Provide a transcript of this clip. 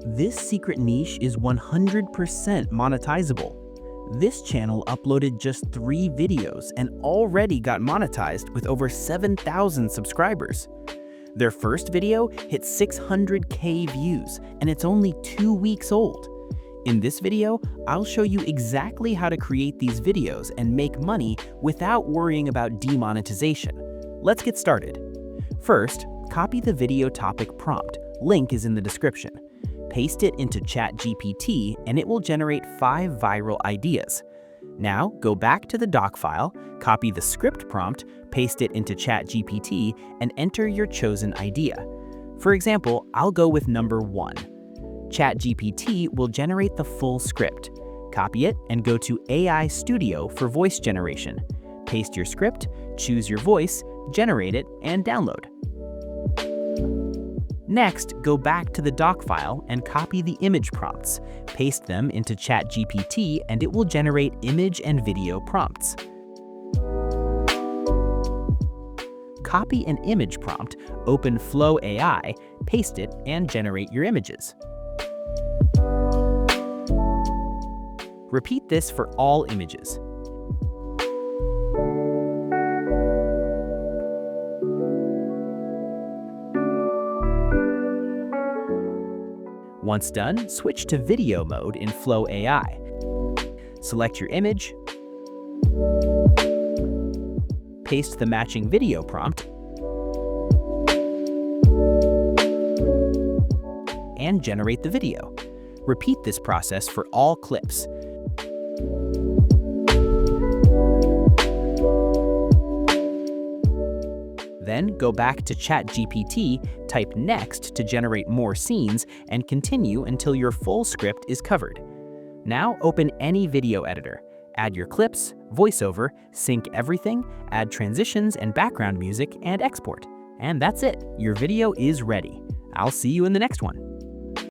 This secret niche is 100% monetizable. This channel uploaded just 3 videos and already got monetized with over 7,000 subscribers. Their first video hit 600K views, and it's only 2 weeks old. In this video, I'll show you exactly how to create these videos and make money without worrying about demonetization. Let's get started. First, copy the video topic prompt. Link is in the description. Paste it into ChatGPT and it will generate 5 viral ideas. Now, go back to the doc file, copy the script prompt, paste it into ChatGPT, and enter your chosen idea. For example, I'll go with number 1. ChatGPT will generate the full script. Copy it and go to AI Studio for voice generation. Paste your script, choose your voice, generate it, and download. Next, go back to the doc file and copy the image prompts. Paste them into ChatGPT and it will generate image and video prompts. Copy an image prompt, open Flow AI, paste it, and generate your images. Repeat this for all images. Once done, switch to video mode in Flow AI. Select your image, paste the matching video prompt, and generate the video. Repeat this process for all clips. Then go back to ChatGPT, type next to generate more scenes, and continue until your full script is covered. Now open any video editor. Add your clips, voiceover, sync everything, add transitions and background music, and export. And that's it. Your video is ready. I'll see you in the next one.